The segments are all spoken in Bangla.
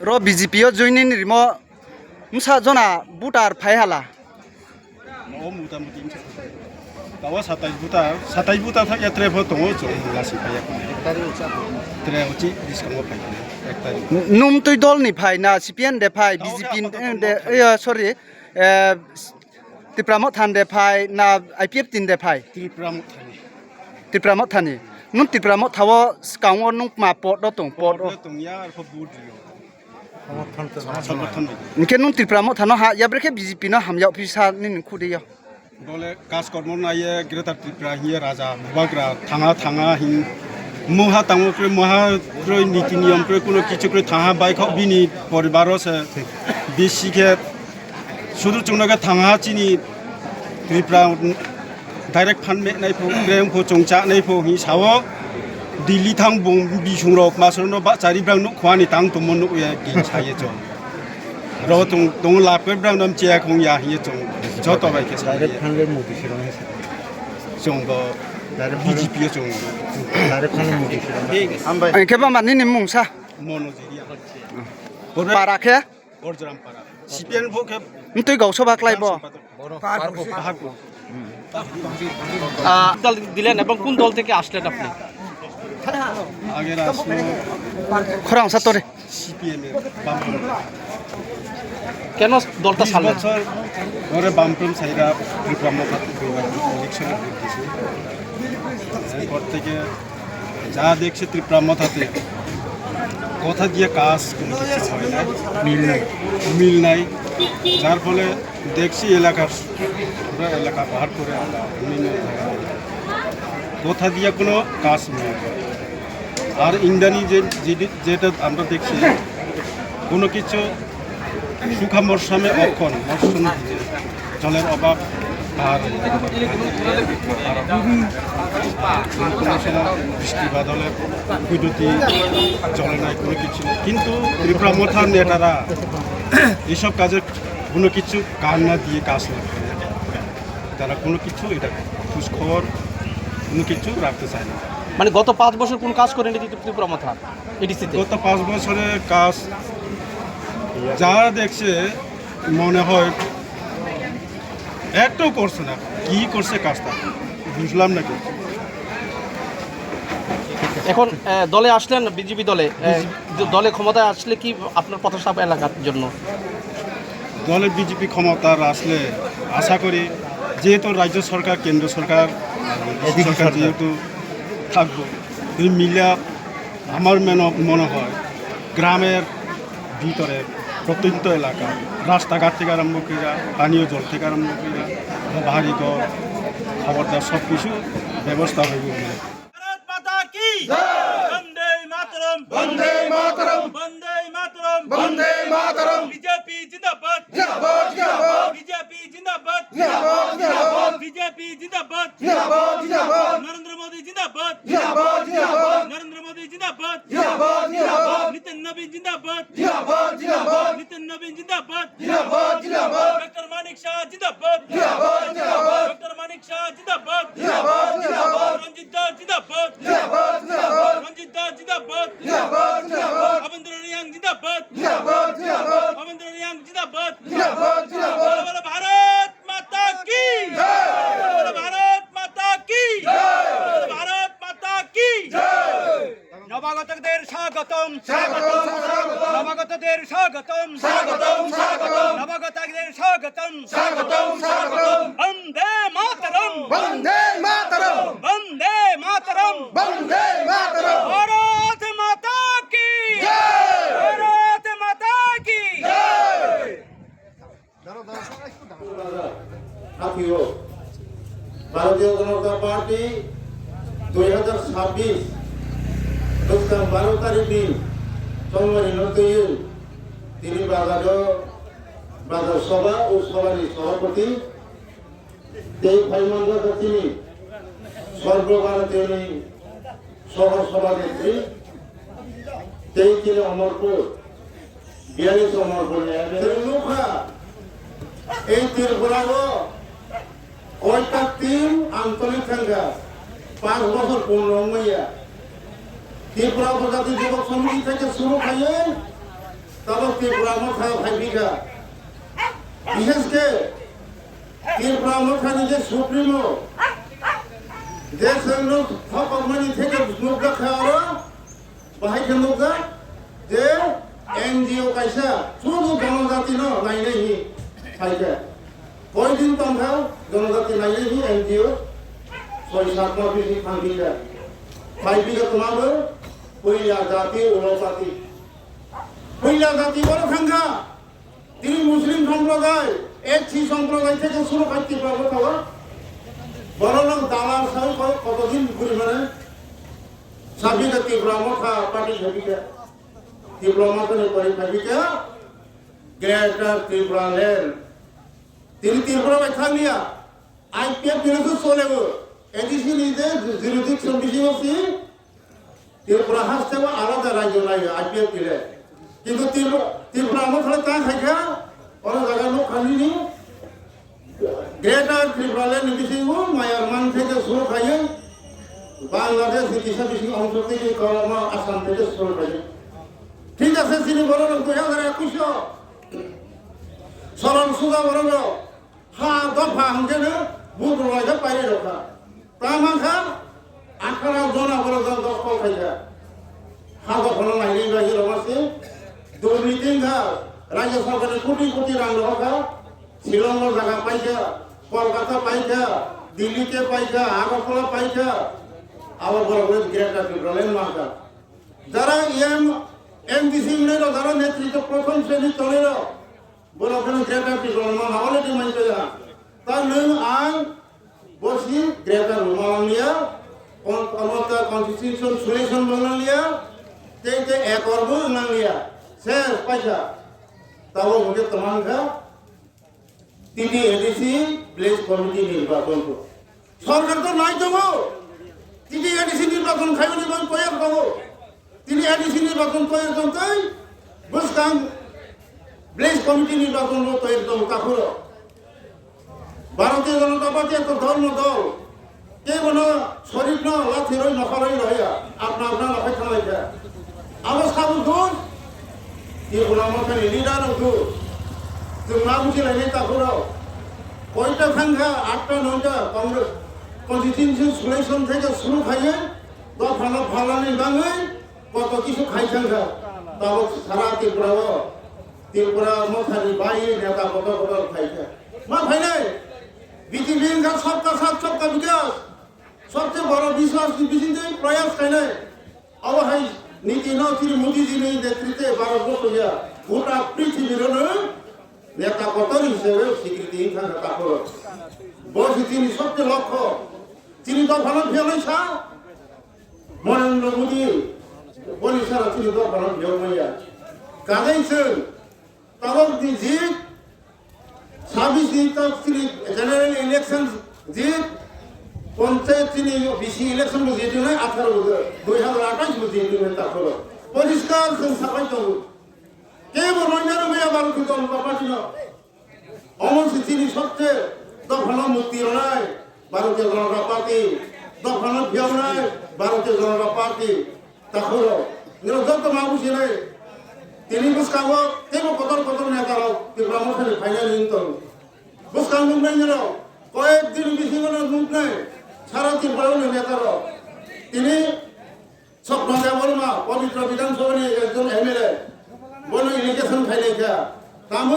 ro BJP o joinin rimo musa jona butar phai hala no muta mutin tawa 27 buta tha ya trevo tongo jong lasi phaya ko tre uchi diskamo phai hektari num tui dol ni phai na CPN de phai BJP de sorry Tripura Than de phai na IPF tin de phai Tripura Thani num Tripura thawo skang o nung ma pot do tong pot o tong ya ko budrio Nike nung Tripura Thano ha ya breke BJP no hamya pisa nin khude yo dole kas kormo na ye greater Tripura hi raja bagra thanga hin moha tango kre moha kroi niti niyam kre kono kichu kre thanga bai kho bini poribaro se beshi ke sudu chungnaga thanga chini Tripura direct fund me nai pho krem pho chongcha nai pho hi sawo Delhi thang bong bisung rok masrono ba chari brang nu khwani tang tumon nu ya gi chaye cho ro tung la pe brang nam che khong ya hi chong jo to bai ke sa direct fund le modi shirong he chong go BJP chong direct fund le modi shirong ambai ke ba man ni mung sa mono jiria para khe gorjaram para CPN pho ke ntui gau so baklai bo bahar ko দল দিলেন এবং কোন দল থেকে আসলেন আপনি আগে আসলো খরাং sa tore CPM এর বামফ্রন্ট কেন দলটা 20 ছাড়লেন বছর ধরে বামফ্রন্ট সাইরা ত্রিপুরা ইলেকশনে দিয়েছে এরপর থেকে যা দেখছে ত্রিপুরা মথাতে কথা দিয়ে কাজ কোনো কিছু হয় না মিল নাই যার ফলে দেখছি এলাকার পুরো এলাকা পাহাড় করে কথা দিয়ে কোনো কাজ নেই আর ইন্ডানি যেটা আমরা দেখছি কোনো কিছু সুখা মরশুমে অক্ষণ মরশুম জলের অভাব আর কোনো সময় বৃষ্টি বাদলের বৈদ্যুতিক চলে নাই কোনো কিছু কিন্তু ত্রিপুরা মথার নেতারা এইসব কাজের কোনো কিছু কান না দিয়ে কাজ না করে তারা কোনো কিছু এটা খোঁজখবর কোনো কিছু রাখতে চায় না মানে গত 5 বছর কোন কাজ করেন ত্রিপুরা মাথা এডিসিতে গত 5 বছরে কাজ যা দেখছে মনে হয় একটাও করছে না কি করছে কাজটা বুঝলাম না কিছু এখন দলে আসলেন বিজেপি দলে ক্ষমতায় আসলে কি আপনার প্রত্যাশা এলাকার জন্য দলে বিজেপি ক্ষমতার আসলে আশা করি যেহেতু রাজ্য সরকার কেন্দ্র সরকার সরকার যেহেতু থাকবো মিলা আমার মনে হয় গ্রামের ভিতরে প্রত্যন্ত এলাকা রাস্তাঘাট থেকে আরম্ভ করে পানীয় জল থেকে আরম্ভ করে বাহারি ঘর খবরদার সব কিছু ব্যবস্থা হয়ে গেছে বন্দে মাতরম বন্দে মাতরম বন্দে মাতরম বন্দে মাতরম বিজেপি জিন্দাবাদ জিন্দাবাদ জিন্দাবাদ বিজেপি জিন্দাবাদ জিন্দাবাদ জিন্দাবাদ বিজেপি জিন্দাবাদ জিন্দাবাদ জিন্দাবাদ নরেন্দ্র মোদি জিন্দাবাদ জিন্দাবাদ জিন্দাবাদ নরেন্দ্র মোদি জিন্দাবাদ জিন্দাবাদ জিন্দাবাদ নিতিন নবীন জিন্দাবাদ জিন্দাবাদ জিন্দাবাদ নিতিন নবীন জিন্দাবাদ জিন্দাবাদ জিন্দাবাদ ডক্টর মানিক শাহ জিন্দাবাদ জিন্দাবাদ জিন্দাবাদ ডক্টর মানিক শাহ জিন্দাবাদ জিন্দাবাদ জিন্দাবাদ রঞ্জিত দাস জিন্দাবাদ জিন্দাবাদ জিন্দাবাদ রঞ্জিত দাস জিন্দাবাদ জিন্দাবাদ জিন্দাবাদ অবন্দ্র রিয়াং জিন্দাবাদ জিন্দাবাদ জিন্দাবাদ অবন্দ্র রিয়াং জিন্দাবাদ জিন্দাবাদ জিন্দাবাদ বলো ভারত মাতা কি জয় বলো ভারত মাতা কি জয় বলো ভারত মাতা কি জয় নবাগতদের স্বাগতম স্বাগতম স্বাগতম নবাগতদের স্বাগতম স্বাগতম স্বাগতম নবাগতদের স্বাগতম স্বাগতম স্বাগতম বন্দে মাতরম বন্দে মাতরম বন্দে মাতরম বন্দে মাতরম ভারত মাতা কি জয় ভারত মাতা কি জয় সাথীও ভারতীয় জনতা পার্টি 2026 লোকসভা 12 তারিখ দিন সোমবারে নতুন তিনি বাজার সভা ও সভারই সভাপতি এই ভাইমন্দ তিনি সর্বভারতীয় সভানেত্রী তেই ছিল অমরপুর 42 অমরপুর এই ত্রিপুরারও কয়টা টিম আঞ্চলিক সংখ্যা 5 বছর পূর্ণ হইয়া ত্রিপুরা উপজাতি যুবক সমিতি থেকে শুরু খাইয়ে তবে ত্রিপুরা মথা ভাইবিকা বিশেষকে ত্রিপুরা মথা নিজে সুপ্রিমো যে লোক হকমানি থেকে মুগ্ধা খাওয়া বাহাইকে মুগ্ধা যে এনজিও কাইসা শুধু জনজাতি ন নাইলেহি ফাইকা কয়দিন তংখাও জনজাতি নাইলেহি এনজিও 6-7 মাস বেশি ফান্ডিকা ফাইবিকা তোমাবো পইলা জাতি উলপাতি পইলা জাতি বড় সংখ্যা তিনি মুসলিম সম্প্রদায় একটি সম্প্রদায় থেকে শুরু করতে পারবো খাওয়া বড় লোক দালার সাহেব কতদিন ঘুরে মানে সাবিকা ত্রিপুরা মথা পার্টি সাবিকা ত্রিপুরা মথা করে সাবিকা গ্রেটার ত্রিপুরা ল্যান্ড তিনি ত্রিপুরা থাকলিয়া আইপিএফ বিরুদ্ধে চলেব এডিসি নিজে জুরিডিকশন বেশি বসি ত্রিপুরা হাসতে আলাদা রাজ্য নাই আইপিএফ দিলে কিন্তু ত্রিপুরা মথা তা খাইখা অনেক জায়গায় লোক খালিনি গ্রেটার ত্রিপুরা ল্যান্ড বিশিব মায়ারমান থেকে শুরু খাইয়ে বাংলাদেশ বিশি অংশ থেকে কলমা আসাম থেকে শুরু খাইয়ে ঠিক আছে তিনি বড় 2021 সরল সুগা বড় হা দফা হাঙ্গেনে বুধ রয়েছে পাইরে রক্ষা তা মাখা 18 জনা বড় দখল খাইয়া হা দখল নাইলে বাহি রমাসে দুর্নীতি রাজ্য সরকারের কোটি কোটি রাং রক্ষা শিলংয়ের জায়গা পাইছা কলকাতা পাইছা দিল্লিতে পাইছা আগরতলা পাইছা আবার বড় বড় গ্রেটার ত্রিপুরা মাখা যারা এমডিসি যারা নেতৃত্ব প্রথম শ্রেণীর তলের বলে ওখানে গ্রেটার ত্রিপুরা মা অলরেডি মানতে যা তার নয় আং বসি গ্রেটার মালিয়া কনস্টিটিউশন সলিউশন বাংলালিয়া তেইতে এক অর্ব নালিয়া শেষ পয়সা তাও মুখে তোমাঙ্কা তিনি এডিসি প্লেস কমিটি নির্বাচন সরকার তো নাই দেবো তিনি এডিসি নির্বাচন খাইবেন এবং তৈরি পাবো তিনি এডিসি নির্বাচন তৈরি করতেই বুঝতাম প্লেস কমিটি নির্বাচন তৈরি করবো তারপর ভারতীয় জনতা পার্টি একটা ধর্ম দল কে বলো শরীর ন লাথি রই নখরই রহিয়া আপনা আপনার নখাই থামাইছে আমার সাবু দূর ये गुलामों का लीडर हो तो नाम की रहने का हो रहा कोई तो संख्या 8-9 कांग्रेस कॉन्स्टिट्यूशन सिलेक्शन थे जो शुरू खाइए तो फाला नहीं बांगे कत किसु खाई संख्या तब सारा त्रिपुरा मथानी बाई नेता कत खाइছে मा भाई नहीं बीजेपी का सबका साथ सबका विकास सबसे बड़ा विश्वास प्रयास कहने अब है নীতি শ্রী মোদীজির নেতৃত্বে ভারতবর্ষ গোটা পৃথিবীর নেতা কতর হিসেবে স্বীকৃতি কাপড় বসে তিনি সবচেয়ে লক্ষ্য তিনি তো ভালো ফেলেছা নরেন্দ্র মোদী বলি সারা তিনি তো ভালো ফেলাইয়া কাজাইছেন তখন জিত 26 দিন তক তিনি জেনারেল ইলেকশন জিত পঞ্চায়েত তিনি বিসি ইলেকশন বুঝিয়ে নাই 2028 বুঝিয়ে দিবেন তারপর পরিষ্কার সাফাই করুন কে বর্ণার মেয়া ভারতীয় জনতা পার্টি না অবশ্যই তিনি সবচেয়ে দফানো মুক্তির নাই ভারতীয় জনতা পার্টি দফানো ভিয়াও নাই ভারতীয় জনতা পার্টি তারপর যত মাবুসি নাই তিনি বুঝকাব তেমন কত নেতার ত্রিপুরা মশালি ফাইনাল নিন্তন বুঝকাব মুখ নাই কয়েকদিন বেশি মুখ নাই সারা ত্রিপুরা নেতার তিনি স্বপ্ন বর্মা পবিত্র বিধানসভা একজন এমএলএ বলে ইরিগেশন খাইলে খা তাম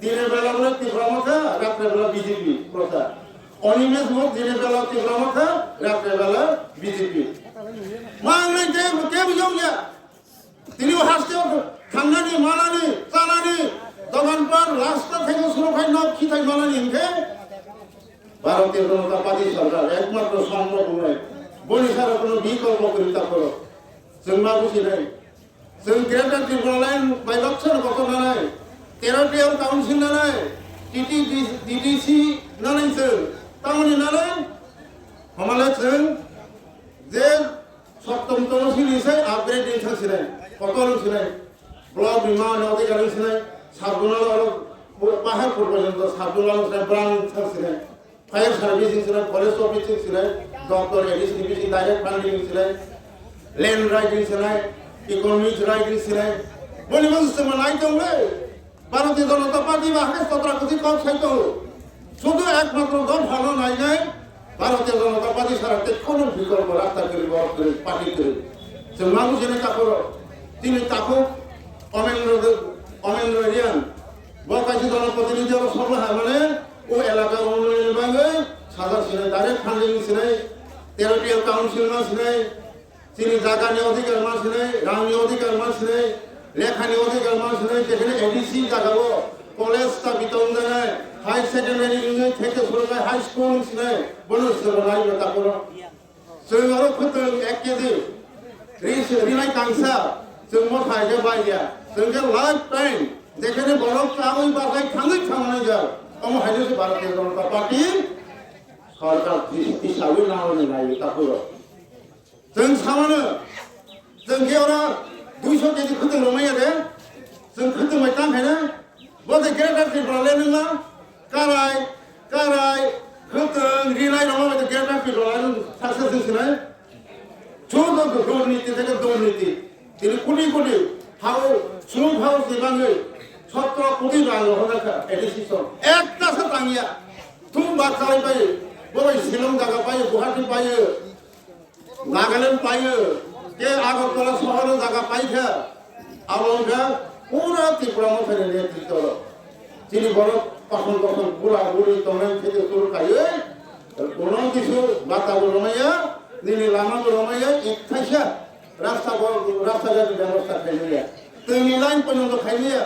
দিনের বেলা বলে ত্রিপুরা মাথা রাত্রে বেলা বিজেপি প্রচার অনিমেষ মুখ দিনের বেলা ত্রিপুরা মাথা রাত্রে বেলা বিজেপি মাংলে কে বুঝাও গিয়া তিনি হাসতে খান্নানি মানানি চালানি দোকানপাট রাস্তা থেকে শুরু খাই না কি থাই মানানি ইনকে ভারতীয় জনতা পার্টি সরকার একমাত্র সম্ভব নয় বলি সারা কোনো বিকল্প করি তারপর जों मा बुजिनाय जों ग्रेटार त्रिपुरा लाइन बाइलक्सन कत नाय टेरिटरियेल काउन्सिल नाय डिडिसि नाय जों तामनि नाय हमाले जों जे सप्तम तहसिलनिफ्राय आपग्रेडिं थांसिनाय कतलसिनाय ब्लक बिमान अधिकारिसिनाय साबुनाल पाहाड़पुर पर्यन्त साबुनाल ब्रांच थांसिनाय फायर सार्भिसिंसिनाय फरेस्ट अफिसिंसिनाय डक्टर एडिसिबिसि डाइरेक्ट फान्डिंसिनाय लैंड राइटिंग सिनाय इकोनॉमिक्स राइटिंग सिनाय বলিব নাই দংলে ভারতীয় জনতা পার্টি বা হাকে সতরা কোটি কম সাইতো শুধু একমাত্র দল ভালো নাই নাই ভারতীয় জনতা পার্টি সারাতে কোনো বিকল্প রাস্তা করে বড় করে পার্টি করে সে মানুষ এনে তারপর তিনি তাকে অমেন্দ্র রিয়ান বকাশি জনপ্রতিনিধি সভা মানে ও এলাকার উন্নয়ন ভাঙে সাদা সিনে direct funding Sinai territorial council মা সিনাই তিনি জায়গানি অধিকার মা সিনাই রাংনি অধিকার মা সিনাই লেখানি অধিকার মা সিনাই যেখানে এডিসি জাগাবো কলেজ তা বিতরণ দেয় হাই সেকেন্ডারি থেকে শুরু করে হাই স্কুল সিনাই বলুন নাই তারপর जों आरो खोथों 1 केजि रिनाय कांसा जों मथायखौ बायया जों जे लाइफ टाइम যেখানে বড় চাওই বাজায় খাঙ্গি খামানো যায় অম হাইজে ভারতীয় জনতা পার্টি সরকার হিসাবে না হলে নাই তারপর जों सामानो जों गेवरा 200 केजि खोथों रमाया दे जों खोथों माइतां खायना बदे गेरेटार फिरलाय नोंला काराय खोथों रिनाय रमा बदे गेरेटार फिरलाय सासे जोंसोनाय ছোট দুর্নীতি থেকে দুর্নীতি তিনি কোটি কোটি হাও সুম হাও দিবাঙ্গে 17 কোটি রাং হনাকা এডিসিশন একটা সে তাঙ্গিয়া তুম বাচ্চাই পাই বড় শিলং জায়গা পাই গুয়াহাটি পাই নাগাল্যান্ড পাই কে আগরতলা শহরের জায়গা পাইখা আলঙ্গা পুরা ত্রিপুরা মধ্যে নেতৃত্ব তিনি বড় তখন পুরা বুড়ি তখন থেকে শুরু খাইয়ে কোনো কিছু বাতাবরণাইয়া দিনে লামা রমাইয়া 28 রাস্তাঘাটের ব্যবস্থা খাইলিয়া তিনি লাইন পর্যন্ত খাইলিয়া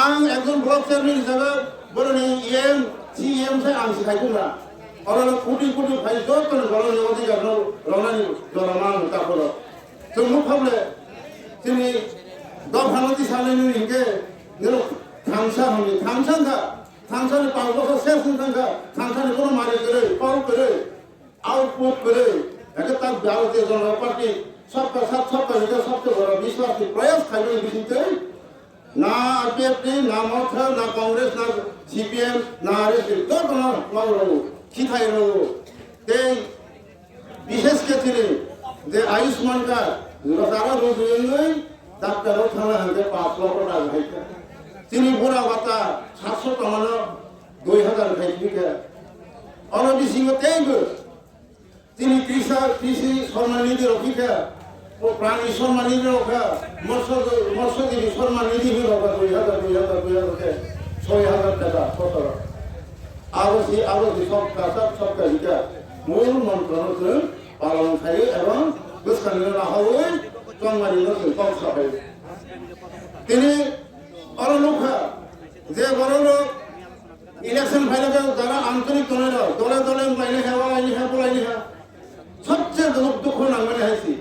আং একজন ব্লক চেয়ারম্যান হিসাবে বলনি সিএম সে আং শিখাইতো না অরল কোটি কোটি ভাই যত বলনি অধিকার রমানি জনমান তারপর जों মুখাবলে তিনি দফানতি সালেনি হিগে নিল থাংসা হনি থাংসানি 5 বছর শেষ থাংসা থাংসানি কোনো মারি করে পাও করে आउटपुट करे একে তার ভারতীয় জনতা পার্টি सबका साथ सबका विकास सबसे बड़ा विश्वास की प्रयास खाली विषयते ना आरपीएफ ना मथ ना कांग्रेस ना सीपीएम ना आरएसपी तो ना मारो खिखाई रो ते विशेष के थिले जे आयुष्मान कार्ड सारा रोज येंगे डाक्टर थाना हंगे 5 लाख टाका खाइते তিনি বুড়া ভাতা 700 টাকা 2000 খাইছে আর বিসিং তেঙ্গ তিনি কৃষি সম্মান নিধি রক্ষা ও প্রাণী সম্মান নিধি রক্ষা মৎস্যজীবী সম্মান নিধি রক্ষা 2000 6,000 টাকা কত আবাসী সবকা বিকাশ মূল মন্ত্রণালয় পালন খাই এবং গোস্বামী রাহাওয়ে চংমারি নতুন কংসাবে তিনি অরলোখা যে বড় লোক ইলেকশন ফাইলে যারা আন্তরিক দলে দলে লাইনে হ্যাঁ সবচেয়ে দুঃখ নামে হাসি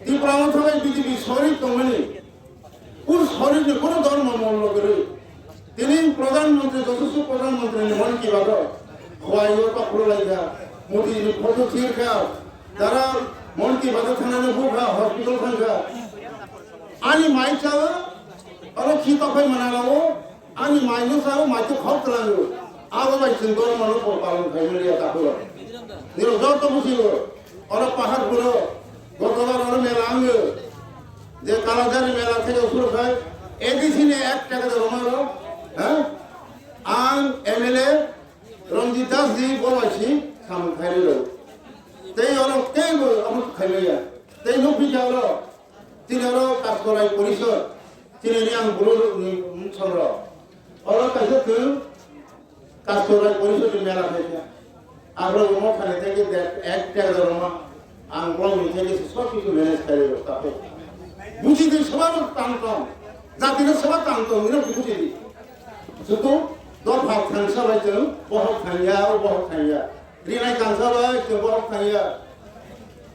ত্রিপুরা সবাই বিজেপি শরীর কমেনি কোন শরীরে কোনো ধর্ম মূল্য করে তিনি প্রধানমন্ত্রী যশস্ব প্রধানমন্ত্রী মন কি বাদ হওয়াই পাখড়ো লাগা মোদী ফটো ঠিক খাও যারা মন কি বাদ থানানে বুখা হসপিটাল থাকা আনি মাই চাও আর কি তফাই মানালাও আনি মাইনো চাও মাইতো খাও তলাঙ্গো আগে বাইছেন ধর্ম পালন খাইলিয়া তাহলে নিরো যত বুঝিল और पहाड़ गुलो गतबार और मेला आंगे जे कालाजारी मेला থেকে শুরু হয় এডিসি নে 1 টাকা দে রমালো হ্যাঁ আং এমএলএ রঞ্জিত দাস জি বলাইছি সাম খাইলো তেই হলো তেই আমু খাইলিয়া তেই নুপি যাওলো তিনরো কাজ করাই পরিষদ তিনরি আং বুলো ছড় और কাছে তো কাজ করাই পরিষদ মেলা হইছে আমরা ওখানে থেকে 1 টাকা জমা আংগ্লমি থেকে সব কিছু ম্যানেজ করে তাতে বুঝি দিন সবার টানতাম জাতির সবার টানতাম এর বুঝি দিই শুধু দফা খানসা বাইতে বহুত খাইয়া রিনাই কানসা বাইতে বহুত খাইয়া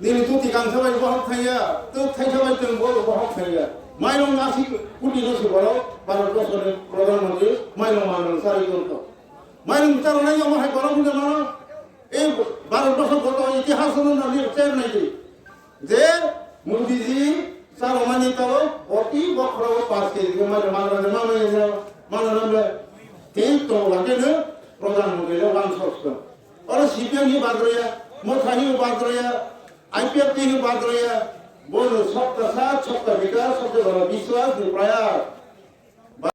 নিনি তুতি কানসা বাই বহুত খাইয়া তো খাইসা বাইতে বহুত খাইয়া মাইরং আসি কোটি নসি বড় ভারতবর্ষের প্রধানমন্ত্রী মাইরং মানন সারি করত মাইরং চার নাই আমার হাই বড় বুঝে মানো এই 12 বছর গত ইতিহাস নির্দেশ নাই যে মোদিজি সার মানিত অতি বক্র পাস কে মানবে তিন তো লাগে না প্রধানমন্ত্রী ওয়ান সস্ত আর সিপিএম হি বাদ রয়া মোথাহি বাদ রয়া আইপিএফ হি বাদ রয়া बोलो सबका साथ सबका विकास सबसे बड़ा विश्वास प्रयास